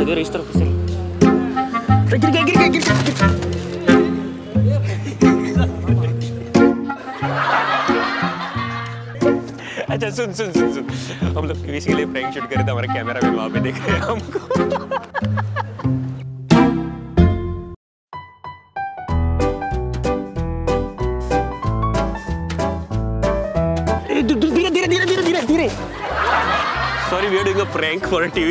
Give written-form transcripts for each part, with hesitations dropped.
इधर इस तरफ से गिर गया गिर गया गिर गया। अच्छा सुन सुन सुन सुन, हम लोग क्विज के लिए प्रैंक शूट कर रहे थे, हमारा कैमरा मैन वहां पे देख रहे हैं हमको। धीरे धीरे धीरे धीरे धीरे धीरे। Sorry, we are doing a prank for a TV.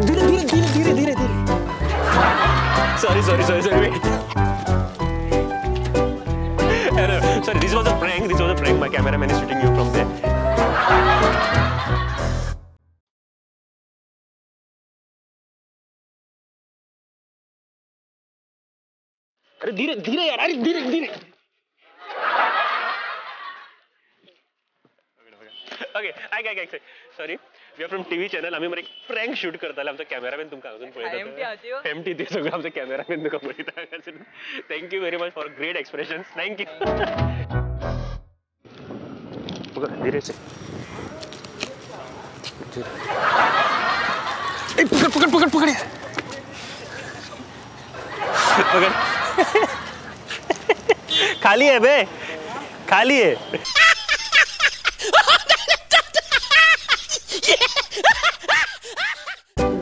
धीरे धीरे धीरे धीरे धीरे धीरे। Sorry sorry sorry sorry wait. Sorry, this was a prank. This was a prank. My cameraman is shooting you from there. अरे धीरे धीरे यार, अरे धीरे धीरे। ओके ऐक sorry, we are from TV channel. आम्ही एक प्रँक शूट करताले. आमचा कॅमेरामॅन तुमका अजून पळयता. एमटी ते सगळं आमचा कॅमेरामॅन तुका पळयता. Thank you very much for great expressions. Thank you. पकड धीरे से. ए पकड पकड पकड पकड पकड. खाली है बे, खाली है.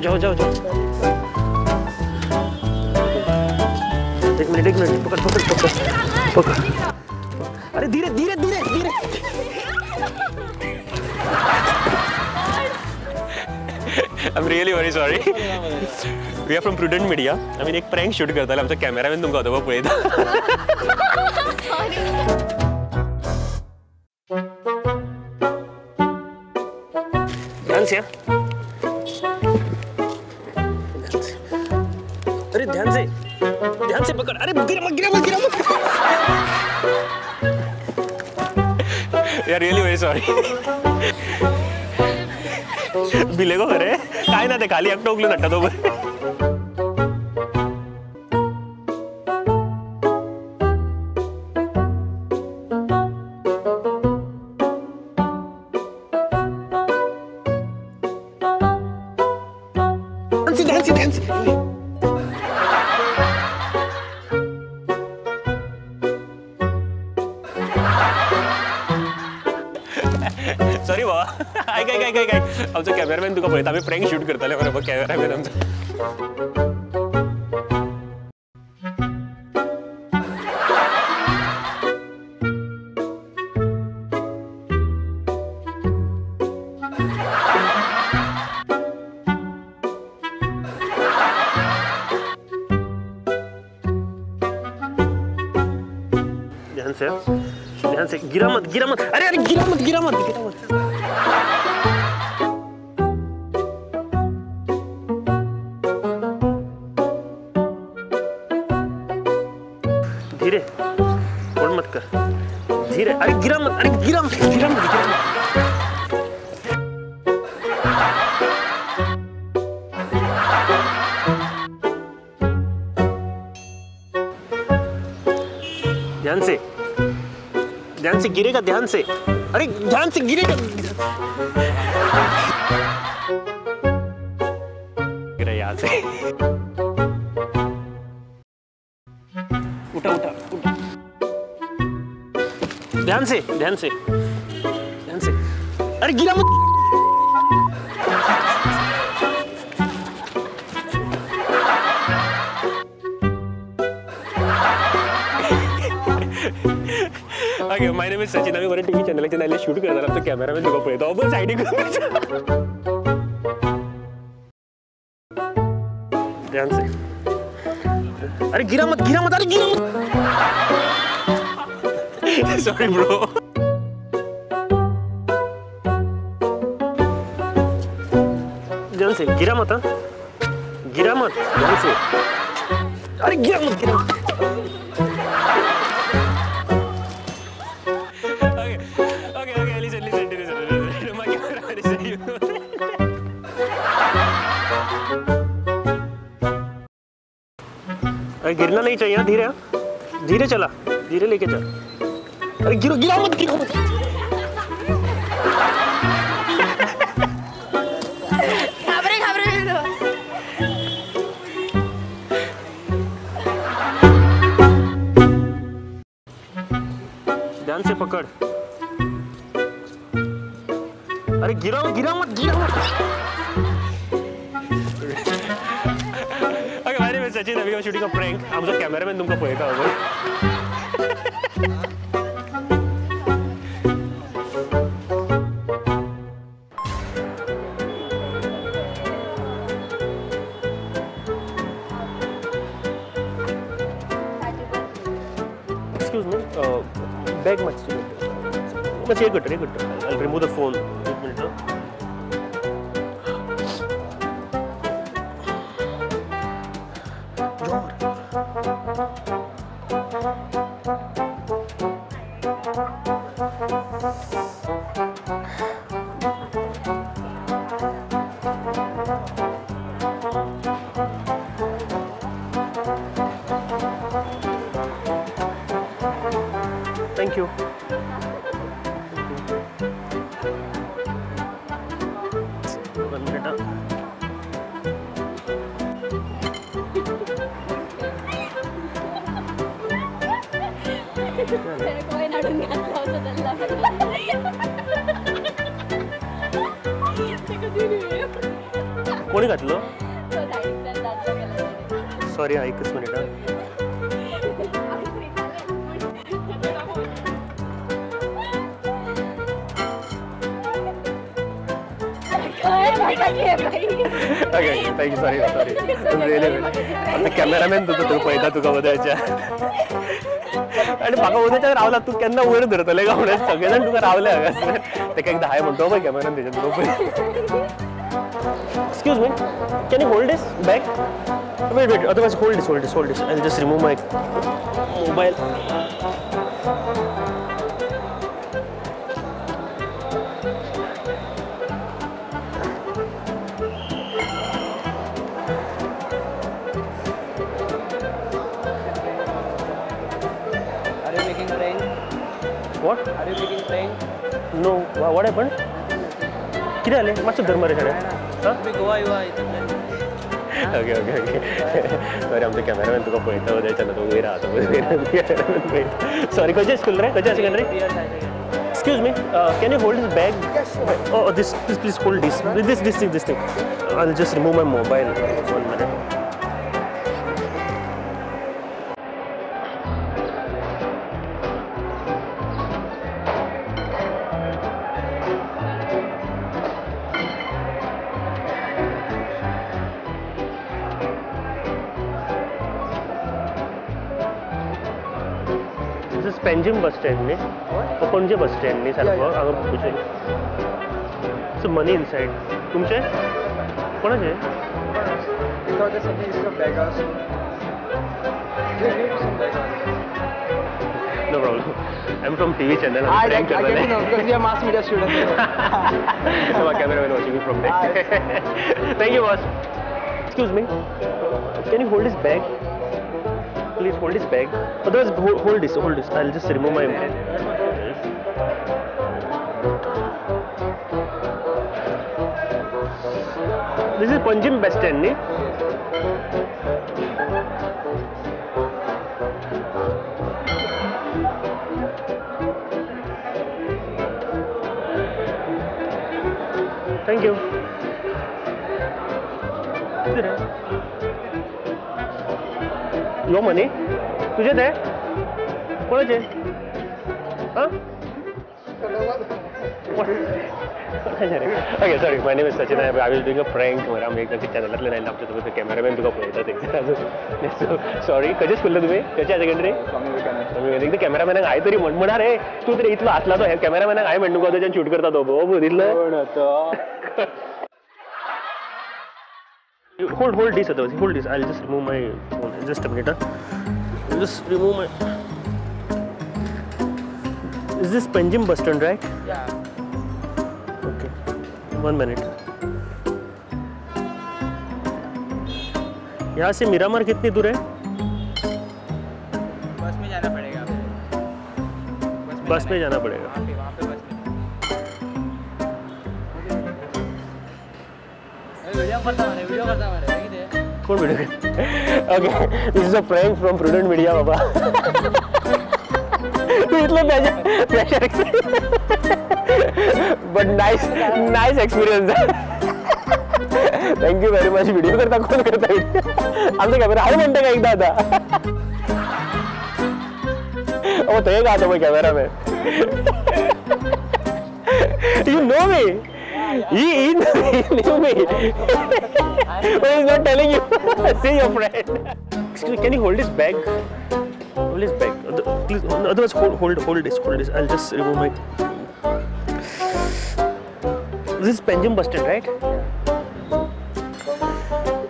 जाओ जाओ जाओ. एक मिनट पकड़ पकड़ पकड़ पकड़. अरे धीरे धीरे धीरे धीरे. I'm really very sorry. We are from Prudent Media. I mean एक प्रँक शूट करताले. आमचा कॅमेरामॅन तुमका होता पळयता. ध्यान से. अरे ध्यान से पकड़. अरे गिरा मत गिरा मत गिरा मत. यार रियली वेरी सॉरी. बिलेगो खरे काय ना ते खाली एकटो उकलून हाडटा तो. ध्यान से. सॉरी बाबा. ऐक आमचा कॅमेरामॅन तुका पळयता. आम्ही प्रँक शूट करताले बरोबर. कॅमेरामॅन आमचा. ध्यान से गिरा मत गिरा मत. अरे अरे गिरा मत गिरा मत गिरा मत. धीरे होल्ड मत कर. धीरे. अरे गिरा मत. अरे गिरा मत गिरा मत गिरा मत. ध्यान से गिरेगा. ध्यान से. अरे ध्यान से गिरेगा. गिरा यहाँ से. उठा उठा उठा. ध्यान से ध्यान से ध्यान से. अरे गिरा मत. Okay, my name is Sachin. आम्ही वर टीव्ही चॅनल शूट करताना आमचा कॅमेरामॅन तुका पळयता. बस साइडीक. ध्यान से. अरे गिरा मत गिरा मत. अरे गिरा मत. Sorry bro. ध्यान से गिरा मत. गिरा मत. ध्यान से. अरे गिरा मत गिरा मत. गिरना नहीं चाहिए, धीरे धीरे चला, धीरे लेके चल। अरे गिरो, गिरा मत, गिरो मत। ध्यान से पकड़। अरे गिरा मत, गिरा मत, गिरा मत। Okay, my name is Sachin. We are shooting a prank. आमचा कॅमेरामॅन तुमका पळयता हवं. Excuse me. Bag much. Much एक घट्ट. I'll remove the phone. एक minute. Thank you. One minute. कोणी घातलं? सॉरी, एकच minute. Okay, thank you, sorry. आता कॅमेरामॅन तुका पळयता तुका उद्याच्या आणि म्हाका उद्याच्या रावला तू केन्ना वयर धरतले काय म्हणून सगळे जाण तुका रावले हांगासर. तेका एकदां हाय म्हणतो पळय कॅमेरान तेच्या बरोबर. Excuse me, can you hold this bag? Wait, otherwise hold this. I'll just remove my mobile. What? Are you making prank? No. What happened? किती आले? मातसो धर मरे साडे. तुम्ही गोवा येवा इथं. ओके. सॉरी, आमचा कॅमेरामॅन तुका पळयता उद्याच्या ना, तो वयर राहतो. सॉरी, खंयचे स्कूल रे? खंयचे secondary? Excuse me, can you hold this bag? Yes, sure. Oh, this, please hold this. This thing. I'll just remove my mobile. 1 minute. This is Panjim bus stand, ne? Panje bus stand, ne? सारखं अगं तुझे. So money inside. तुमचे? कोणाचे? Because there's something in the bag also. You need some bag also. No problem. I'm from TV channel. I get to know because we are mass media students. So my cameraman watching me from there. Thank you, boss. Excuse me. Can you hold this bag? Please hold this bag. Otherwise, hold this. I'll just remove my. This is Panjim bus stand, ne? Thank you. Your money? तुझे दे? कोणाचे? हाँ? Okay, sorry. My name is Sachin. I was doing a prank. मला आम्ही एकदा चॅनलातले नाही आमच्या तुम्ही cameraman तुका पळयता ते. सॉरी, कशें स्कूलला तुम्ही? कशें सेकंडरी? स्वामी विवेकानंद. कॅमेरामॅनाक हाय तरी म्हणा रे. तू तरी इतलो असला तो कॅमेरामॅनाक हाय म्हणून तुका त्याच्यान शूट करता तो. दिसलं? Hold this otherwise. Hold this. I'll just remove my phone. Just a minute. Just remove my. Is this Panjim bus stand, right? Yeah. Okay. 1 minute. यहाँ से मिरामार कितनी दूर है? बस में जाना पड़ेगा। वहाँ पे बस वीडियो करता हमारे कौन video? Okay, this is a prank from Prudent Media बाबा। इतना pressure but nice experience. Thank you very much. Video करता कोण करता? आमचा कॅमेरा हाय म्हणते का एकदा आता? ओ तो एक आता मग cameraman. You know me. He knew me. But he's not telling you. See your friend. Excuse me, can you hold his bag? Hold his bag. Please, otherwise hold this. I'll just remove my. This is Panjim bus stand, right?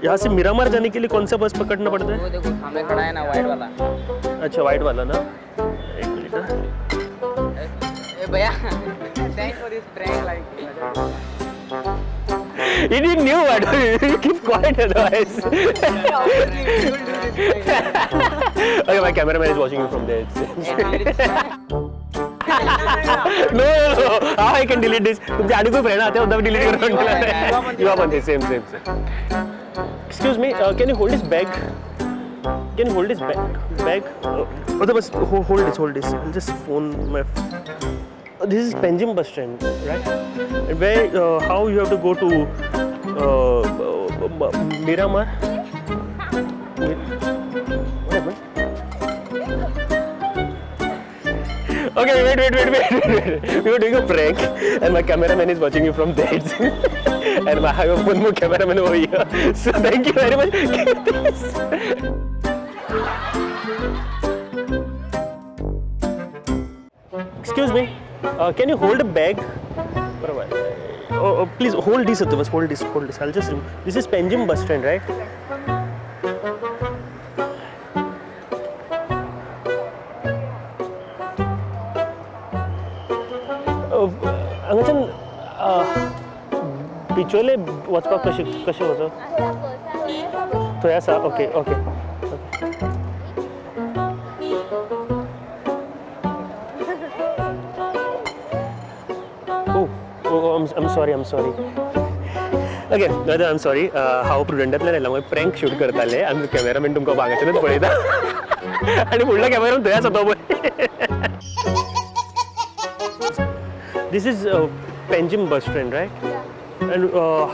यहाँ से मिरामार जाने के लिए कौन सा बस पकड़ना पड़ता है? वो देखो सामने खड़ा है ना, वाइट वाला। अच्छा, वाइट वाला ना। एक मिनट। ए भैया, thanks for this prank, like. He didn't knew what. You keep quiet otherwise. Okay, my cameraman is watching you from there. No. How I can delete this? तुमचे आधी कोई friend आते हैं, उधर delete करो. You are on the same. Excuse me, can you hold this bag? Can you hold this bag? Otherwise, hold this. I'll just phone my. This is Panjim bus stand, right? And where, how you have to go to Miramar? Okay, wait. We were doing a prank, and my cameraman is watching you from there. And I have one more cameraman over here. So thank you very much. Excuse me. Can you hold a bag for a while? Oh, please hold this. Hold this. I'll just. This is Panjim bus stand, right? अंगचन बिचोले वचपाक कशें वचप? थंय आसा. Okay. I'm sorry. Okay, दादा, I'm sorry. हांव प्रुडंटांतल्यान आयला. हांव prank shoot करताले आनी कॅमेरामॅन तुमकां भांगाच्यानूच पळयता. आनी फुडलो कॅमेरामॅन थंय आसा तो पळय. This is Panjim bus stand, right? Yeah. And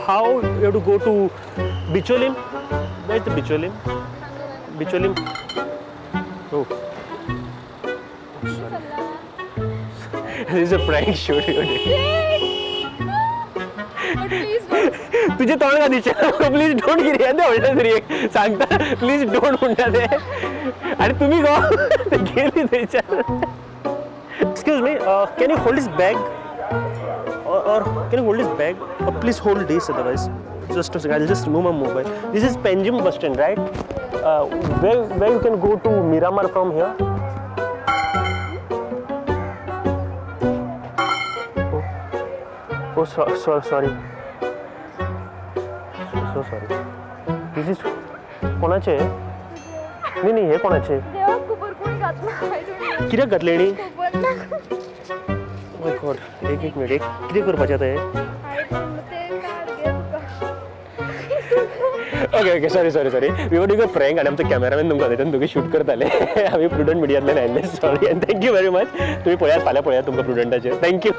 how you have to go to Bicholim? Where is the Bicholim? Bicholim. Oh. Sorry. This is a prank shoot. But please don't. तुझे तोंड का दिसता. Please don't गिरी दे. उलटा तरी सांगता. Please don't म्हणटा ते. आणि तुम्ही गो गेली थंयच्या. Excuse me, can you hold this bag? Or can you hold this bag? Please hold this, otherwise. Just a second, I'll just remove my mobile. This is Panjim bus stand, right? Where you can go to Miramar from here? Oh, sorry. So sorry. This is कोणाचे? नाही हे कोणाचे? देवा कुबर कोणी घातला? I don't know. कित्याक घातलेली? कुबर ना. Oh God, एक मिनिट. किती करपाचें आतां हें? I don't know. ते कार्ड घे तुका. Okay, sorry. We were doing a prank and आमचा कॅमेरामॅन तुमकां थंयच्यान तुमी शूट करताले. आमी प्रुडंट मिडियांतल्यान आयिल्ले. Sorry and thank you very much. तुम्ही फाल्यां पळयात तुमकां प्रुडंटाचेर. Thank you.